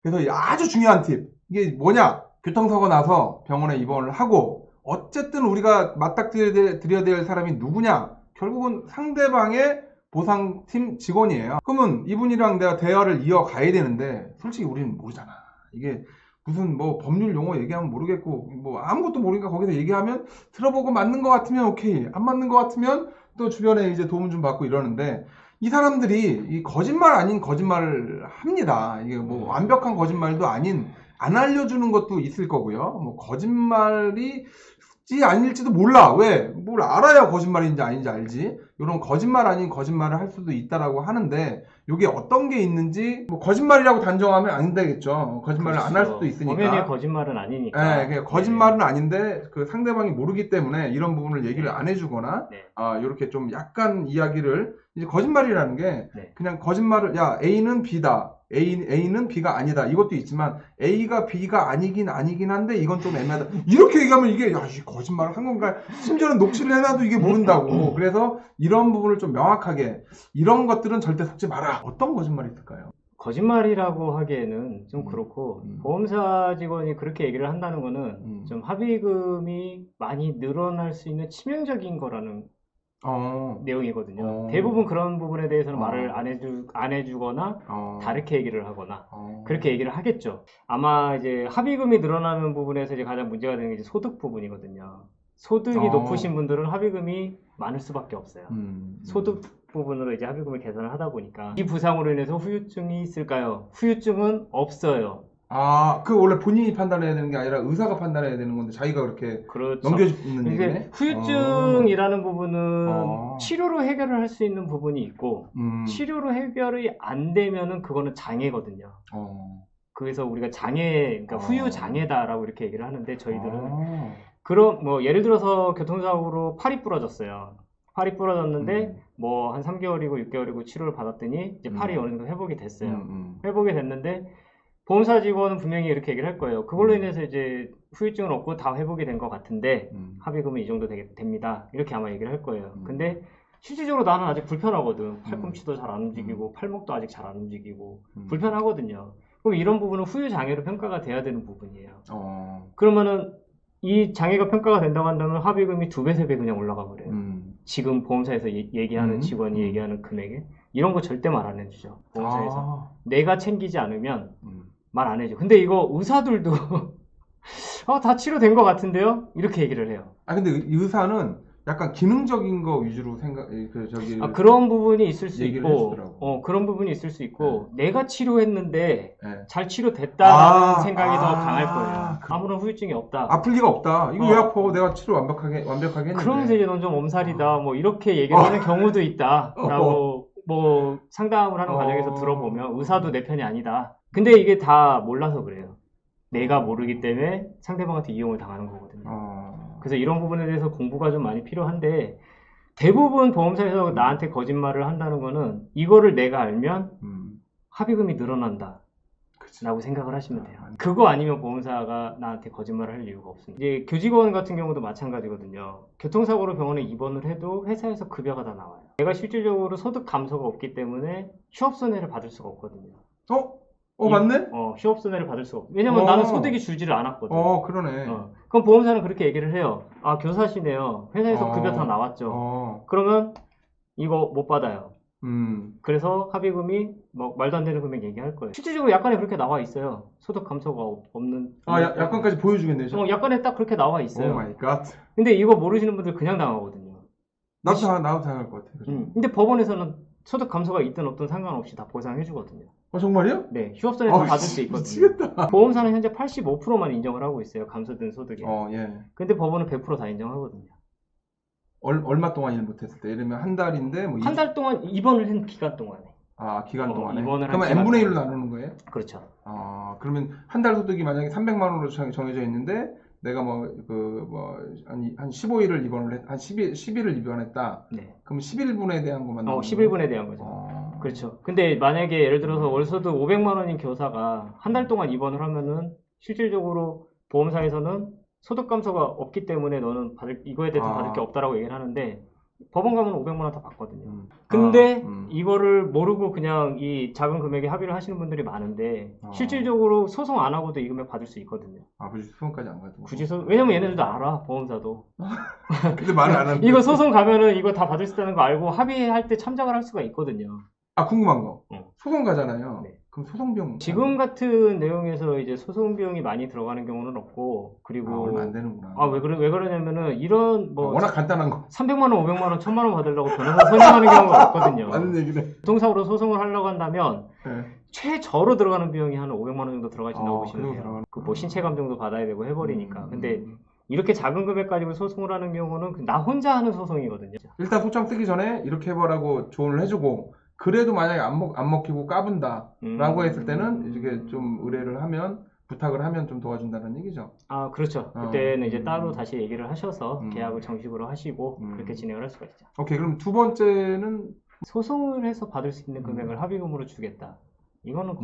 그래서 아주 중요한 팁. 이게 뭐냐? 교통사고 나서 병원에 입원을 하고 어쨌든 우리가 맞닥뜨려야 될 사람이 누구냐? 결국은 상대방의 보상팀 직원이에요. 그러면 이분이랑 내가 대화를 이어가야 되는데 솔직히 우리는 모르잖아. 이게 무슨 뭐 법률 용어 얘기하면 모르겠고 뭐 아무것도 모르니까 거기서 얘기하면 들어보고 맞는 것 같으면 오케이, 안 맞는 것 같으면 또 주변에 이제 도움 좀 받고 이러는데 이 사람들이 이 거짓말 아닌 거짓말을 합니다. 이게 뭐 완벽한 거짓말도 아닌 안 알려주는 것도 있을 거고요. 뭐 거짓말이 아닐지도 몰라. 왜? 뭘 알아야 거짓말인지 아닌지 알지. 이런 거짓말 아닌 거짓말을 할 수도 있다라고 하는데 이게 어떤 게 있는지 뭐 거짓말이라고 단정하면 안 되겠죠. 거짓말을 안 할 수도 그렇죠. 엄연히 있으니까. 거짓말은 예, 아니니까. 그냥 거짓말은 아닌데 그 상대방이 모르기 때문에 이런 부분을 얘기를 네. 안 해주거나 네. 이렇게 좀 약간 이야기를 이제 거짓말이라는 게 네. 그냥 거짓말을 야 A는 B다. A는 B가 아니다. 이것도 있지만 A가 B가 아니긴 한데 이건 좀 애매하다. 이렇게 얘기하면 이게 야, 이 거짓말을 한 건가? 심지어는 녹취를 해놔도 이게 모른다고. 그래서 이런 부분을 좀 명확하게 이런 것들은 절대 속지 마라. 어떤 거짓말이 있을까요? 거짓말이라고 하기에는 좀 그렇고 음. 보험사 직원이 그렇게 얘기를 한다는 거는 좀 합의금이 많이 늘어날 수 있는 치명적인 거라는 내용이거든요. 대부분 그런 부분에 대해서는 말을 안 해주거나 다르게 얘기를 하거나 그렇게 얘기를 하겠죠. 아마 이제 합의금이 늘어나는 부분에서 이제 가장 문제가 되는 게 이제 소득 부분이거든요. 소득이 높으신 분들은 합의금이 많을 수밖에 없어요. 소득 부분으로 이제 합의금을 계산을 하다 보니까 이 부상으로 인해서 후유증이 있을까요? 후유증은 없어요. 그 원래 본인이 판단해야 되는 게 아니라 의사가 판단해야 되는 건데 자기가 그렇게 그렇죠. 넘겨주는 이게 얘기네? 후유증이라는 부분은 치료로 해결을 할 수 있는 부분이 있고 치료로 해결이 안 되면은 그거는 장애거든요. 그래서 우리가 그러니까 후유 장애다라고 이렇게 얘기를 하는데 저희들은 그럼 뭐 예를 들어서 교통사고로 팔이 부러졌어요. 팔이 부러졌는데 뭐 한 3개월이고 6개월이고 치료를 받았더니 이제 팔이 어느 정도 회복이 됐어요. 회복이 됐는데 보험사 직원은 분명히 이렇게 얘기를 할 거예요. 그걸로 인해서 이제 후유증은 없고 다 회복이 된 것 같은데 합의금은 이 정도 됩니다. 이렇게 아마 얘기를 할 거예요. 근데 실질적으로 나는 아직 불편하거든. 팔꿈치도 잘 안 움직이고 팔목도 아직 잘 안 움직이고 불편하거든요. 그럼 이런 부분은 후유 장애로 평가가 돼야 되는 부분이에요. 그러면은 이 장애가 평가가 된다고 한다면 합의금이 2배, 3배 그냥 올라가 버려요. 지금 보험사에서 얘기하는 직원이 얘기하는 금액에 이런 거 절대 말 안 해주죠. 보험사에서 내가 챙기지 않으면 말 안 해줘. 근데 이거 의사들도 다 치료된 것 같은데요? 이렇게 얘기를 해요. 근데 의사는 약간 기능적인 거 위주로 그런 부분이 있을 수 얘기를 있고, 해주더라고. 그런 부분이 있을 수 있고, 내가 치료했는데 네. 잘 치료됐다라는 생각이 더 강할 거예요. 아무런 후유증이 없다. 아플 리가 없다. 이거 왜 아파? 내가 치료 완벽하게 했는데. 그러면서 이제 넌 좀 엄살이다. 뭐 이렇게 얘기를 하는 경우도 있다라고 뭐 상담을 하는 과정에서 들어보면 의사도 내 편이 아니다. 근데 이게 다 몰라서 그래요. 내가 모르기 때문에 상대방한테 이용을 당하는 거거든요. 그래서 이런 부분에 대해서 공부가 좀 많이 필요한데 대부분 보험사에서 나한테 거짓말을 한다는 거는 이거를 내가 알면 합의금이 늘어난다. 라고 생각을 하시면 돼요. 그거 아니면 보험사가 나한테 거짓말을 할 이유가 없습니다. 이제 교직원 같은 경우도 마찬가지거든요. 교통사고로 병원에 입원을 해도 회사에서 급여가 다 나와요. 내가 실질적으로 소득 감소가 없기 때문에 휴업손해를 받을 수가 없거든요. 맞네? 휴업손해를 받을 수가 없어요. 왜냐면 나는 소득이 줄지를 않았거든. 그러네. 그럼 보험사는 그렇게 얘기를 해요. 교사시네요. 회사에서 급여 다 나왔죠. 그러면 이거 못 받아요. 그래서 합의금이 뭐 말도 안 되는 금액 얘기할 거예요. 실질적으로 약관에 그렇게 나와 있어요. 소득 감소가 없는. 약관까지 보여주겠네요. 약관에 딱 그렇게 나와 있어요. 오 마이 갓. 근데 이거 모르시는 분들 그냥 당하거든요. 나도 당할 것 같아. 근데 법원에서는 소득 감소가 있든 없든 상관없이 다 보상해 주거든요. 정말이요? 네, 휴업손해 다 받을 수 있거든요. 미치겠다. 보험사는 현재 85%만 인정을 하고 있어요. 감소된 소득에. 예. 근데 법원은 100% 다 인정하거든요. 얼마 동안 일 못했을 때? 예를 들면 한 달인데 뭐 한 달 동안 입원을 한 기간 동안에. 기간 동안에. 입원을 그러면 한 n분의 기간 1로 나누는 거예요? 그렇죠. 그러면 한 달 소득이 만약에 300만 원으로 정해져 있는데 내가 한 15일을 입원을 한 10일을 입원했다. 네. 그럼 11분에 대한 것만 나오는 11분에 대한 거죠. 그렇죠. 근데 만약에 예를 들어서 월소득 500만 원인 교사가 한 달 동안 입원을 하면은 실질적으로 보험사에서는 소득 감소가 없기 때문에 너는 이거에 대해서 받을 게 없다라고 얘기를 하는데 법원 가면 500만 원 다 받거든요. 근데 이거를 모르고 그냥 이 작은 금액에 합의를 하시는 분들이 많은데 실질적으로 소송 안 하고도 이 금액 받을 수 있거든요. 아, 굳이 소송까지 안 가도. 굳이 왜냐면 얘네들도 알아, 보험사도. 근데 말을 안 하는데. 이거 소송 가면은 이거 다 받을 수 있다는 거 알고 합의할 때 참작을 할 수가 있거든요. 아, 궁금한 거. 소송 가잖아요. 네. 그럼 소송 비용 지금 같은 내용에서 이제 소송 비용이 많이 들어가는 경우는 없고, 그리고 얼마 안 되는구나. 왜 그러냐면은 이런 뭐 워낙 간단한 거 300만 원, 500만 원, 1000만 원 받으려고 변호사 선임하는 경우가 없거든요. 맞는 얘기네. 교통사고로 소송을 하려고 한다면 네. 최저로 들어가는 비용이 한 500만 원 정도 들어가진다고 보시면 돼요. 그 뭐 신체 감정도 받아야 되고 해버리니까. 근데 이렇게 작은 금액 가지고 소송을 하는 경우는 나 혼자 하는 소송이거든요. 일단 소장 쓰기 전에 이렇게 해보라고 조언을 해주고, 그래도 만약에 안 먹히고 까분다라고 했을 때는 이게 좀 의뢰를 하면, 부탁을 하면 좀 도와준다는 얘기죠. 아, 그렇죠. 그때는 이제 따로 다시 얘기를 하셔서 계약을 정식으로 하시고 그렇게 진행을 할 수가 있죠. 오케이, 그럼 두 번째는 소송을 해서 받을 수 있는 금액을 합의금으로 주겠다. 이거는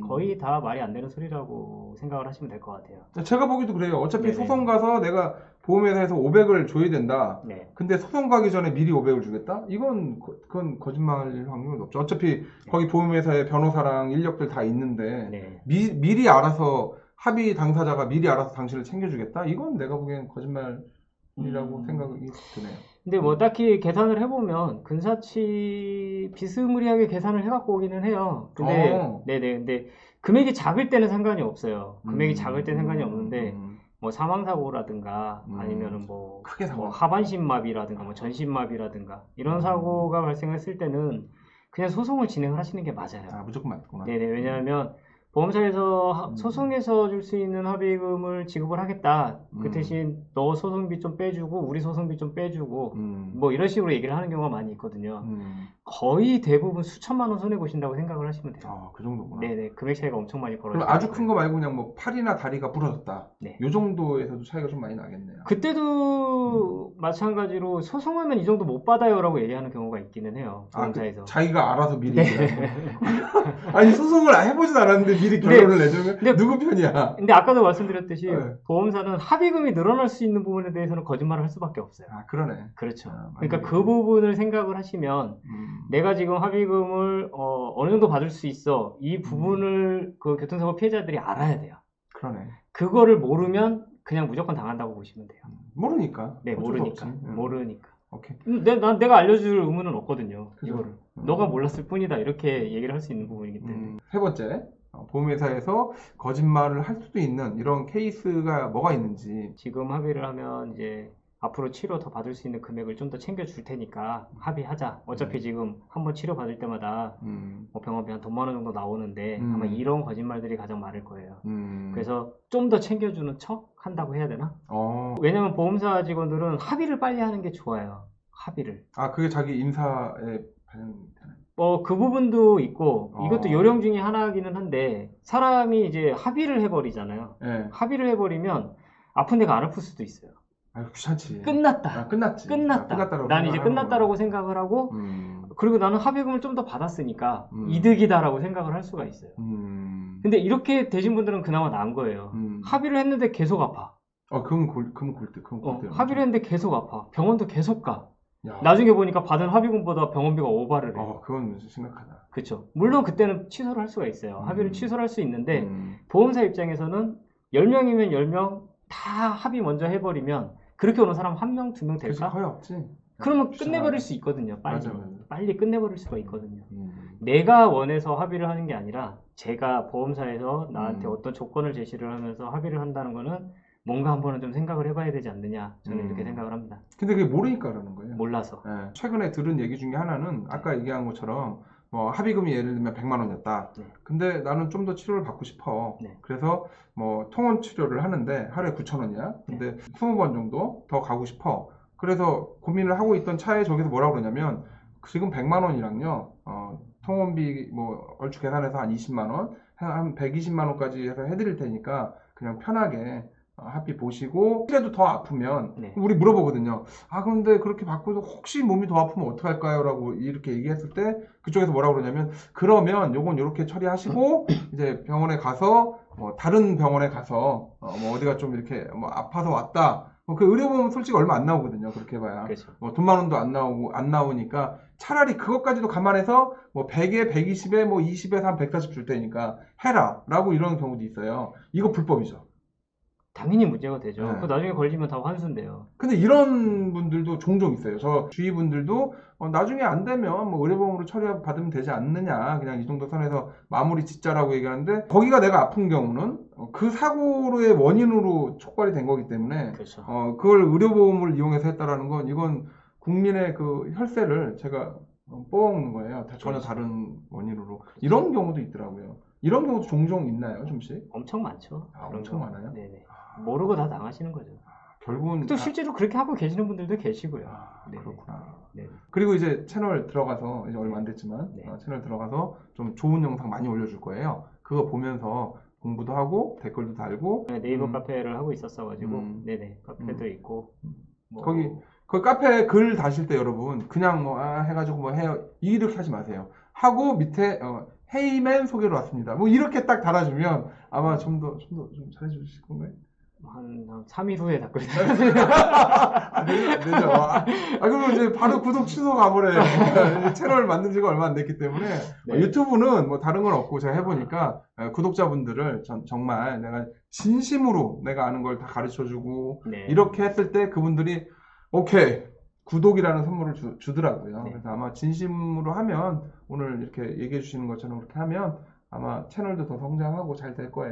거의 다 말이 안 되는 소리라고 생각을 하시면 될 것 같아요. 제가 보기도 그래요. 어차피 네네. 소송 가서 내가 보험회사에서 500을 줘야 된다. 네. 근데 소송 가기 전에 미리 500을 주겠다? 그건 거짓말일 확률이 높죠. 어차피 거기 보험회사에 변호사랑 인력들 다 있는데 미리 알아서 합의 당사자가 미리 알아서 당신을 챙겨주겠다? 이건 내가 보기엔 거짓말이라고 생각이 드네요. 근데 뭐 딱히 계산을 해보면 근사치 비스무리하게 계산을 해갖고 오기는 해요. 근데 근데 금액이 작을 때는 상관이 없어요. 금액이 작을 때는 상관이 없는데 뭐 사망사고라든가 아니면은 뭐 하반신마비라든가 뭐 전신마비라든가 이런 사고가 발생했을 때는 그냥 소송을 진행을 하시는 게 맞아요. 아, 무조건 맞구나. 네네. 왜냐하면 보험사에서 소송에서 줄 수 있는 합의금을 지급을 하겠다. 그 대신 너 소송비 좀 빼주고 우리 소송비 좀 빼주고 뭐 이런 식으로 얘기를 하는 경우가 많이 있거든요. 거의 대부분 수천만 원 손해 보신다고 생각을 하시면 돼요. 아, 그 정도구나. 네네. 금액 차이가 엄청 많이 벌어져요. 그럼 아주 큰 거 말고 그냥 뭐 팔이나 다리가 부러졌다. 네. 이 정도에서도 차이가 좀 많이 나겠네요. 그때도 마찬가지로 소송하면 이 정도 못 받아요라고 얘기하는 경우가 있기는 해요. 보험사에서. 자기가 알아서 미리. 아니, 소송을 해보진 않았는데 미리 결론을 내주면 누구 편이야? 근데 아까도 말씀드렸듯이 보험사는 합의금이 늘어날 수 있는 부분에 대해서는 거짓말을 할 수밖에 없어요. 아, 그러네. 그렇죠. 그러니까 그 부분을 생각을 하시면 내가 지금 합의금을 어느 정도 받을 수 있어. 이 부분을 그 교통사고 피해자들이 알아야 돼요. 그러네. 그거를 모르면 그냥 무조건 당한다고 보시면 돼요. 모르니까. 네, 모르니까. 오케이. 내가 알려줄 의무는 없거든요. 이거를. 너가 몰랐을 뿐이다. 이렇게 얘기를 할 수 있는 부분이기 때문에. 세 번째. 보험회사에서 거짓말을 할 수도 있는 이런 케이스가 뭐가 있는지. 지금 합의를 하면 이제 앞으로 치료 더 받을 수 있는 금액을 좀 더 챙겨줄 테니까 합의하자. 어차피 지금 한번 치료 받을 때마다 뭐 병원비 한 돈 10,000원 정도 나오는데 아마 이런 거짓말들이 가장 많을 거예요. 그래서 좀 더 챙겨주는 척 한다고 해야 되나? 왜냐면 보험사 직원들은 합의를 빨리 하는 게 좋아요. 합의를. 아, 그게 자기 인사에 반영되나요? 그 부분도 있고 이것도 요령 중에 하나이기는 한데 사람이 이제 합의를 해버리잖아요. 네. 합의를 해버리면 아픈 데가 안 아플 수도 있어요. 아, 귀찮지. 끝났다. 아, 끝났지. 끝났다. 난 이제 끝났다라고 생각을 하고 그리고 나는 합의금을 좀 더 받았으니까 이득이다라고 생각을 할 수가 있어요. 근데 이렇게 되신 분들은 그나마 나은 거예요. 합의를 했는데 계속 아파. 그럼 골드. 합의를 했는데 계속 아파. 병원도 계속 가. 야. 나중에 보니까 받은 합의금보다 병원비가 오바를 해. 그건 심각하다. 그렇죠. 물론 그때는 취소를 할 수가 있어요. 합의를 취소를 할 수 있는데 보험사 입장에서는 10명이면 10명 다 합의 먼저 해버리면 그렇게 오는 사람 1명, 2명 될까? 거의 없지. 그러면 끝내버릴 수 있거든요. 맞아. 빨리 끝내버릴 수가 있거든요. 내가 원해서 합의를 하는 게 아니라 제가 보험사에서 나한테 어떤 조건을 제시를 하면서 합의를 한다는 거는 뭔가 한 번은 좀 생각을 해봐야 되지 않느냐. 저는 이렇게 생각을 합니다. 근데 그게 모르니까 그러는 거예요. 몰라서. 네. 최근에 들은 얘기 중에 하나는 아까 얘기한 것처럼 뭐 합의금이 예를 들면 100만 원이었다. 근데 나는 좀 더 치료를 받고 싶어. 그래서 뭐 통원 치료를 하는데 하루에 9,000원이야. 근데 20번 정도 더 가고 싶어. 그래서 고민을 하고 있던 차에 저기서 뭐라고 그러냐면 지금 100만 원이랑요. 통원비 뭐 얼추 계산해서 한 20만 원, 한 120만 원까지 해서 해드릴 테니까 그냥 편하게 합의 보시고 그래도 더 아프면 우리 물어보거든요. 그런데 그렇게 받고도 혹시 몸이 더 아프면 어떡할까요? 라고 이렇게 얘기했을 때 그쪽에서 뭐라고 그러냐면 그러면 요건 요렇게 처리하시고 이제 병원에 가서 다른 병원에 가서 뭐 어디가 좀 이렇게 뭐 아파서 왔다 그 의료보험 솔직히 얼마 안 나오거든요. 그렇게 봐야. 그렇죠. 뭐 돈만 원도 안 나오니까 차라리 그것까지도 감안해서 뭐 100에 120에 뭐 20에서 한 140 줄 테니까 해라라고 이런 경우도 있어요. 이거 불법이죠. 당연히 문제가 되죠. 네. 그 나중에 걸리면 다 환수인데요. 근데 이런 분들도 종종 있어요. 저 주위 분들도 나중에 안 되면 뭐 의료보험으로 처리받으면 되지 않느냐. 그냥 이 정도 선에서 마무리 짓자라고 얘기하는데 거기가 내가 아픈 경우는 그 사고의 원인으로 촉발이 된 거기 때문에 그렇죠. 그걸 의료보험을 이용해서 했다라는 건 이건 국민의 그 혈세를 제가 뽑아먹는 거예요. 전혀 그렇죠. 다른 원인으로. 이런 경우도 있더라고요. 이런 경우도 종종 있나요, 좀씩? 엄청 많죠. 엄청 많아요? 네네. 모르고 다 당하시는 거죠. 결국은 또 실제로 그렇게 하고 계시는 분들도 계시고요. 그렇구나. 네. 그리고 이제 채널 들어가서 이제 얼마 안 됐지만 네. 채널 들어가서 좀 좋은 영상 많이 올려줄 거예요. 그거 보면서 공부도 하고 댓글도 달고 네이버 카페를 하고 있었어가지고 네네 카페도 있고 뭐 거기 카페에 글 다실 때 여러분 그냥 뭐 해가지고 뭐 해요 이렇게 하지 마세요. 하고 밑에 헤이맨 소개로 왔습니다. 뭐 이렇게 딱 달아주면 아마 좀 잘해주실 건가요? 한 3일 후에 답글 안 되죠. 그러면 이제 바로 구독 취소 가버려요. 채널 만든 지가 얼마 안 됐기 때문에 네. 유튜브는 뭐 다른 건 없고 제가 해보니까 구독자분들을 정말 내가 진심으로 내가 아는 걸 다 가르쳐주고 네. 이렇게 했을 때 그분들이 오케이 구독이라는 선물을 주더라고요. 네. 그래서 아마 진심으로 하면 오늘 이렇게 얘기해 주시는 것처럼 그렇게 하면 아마 채널도 더 성장하고 잘 될 거예요.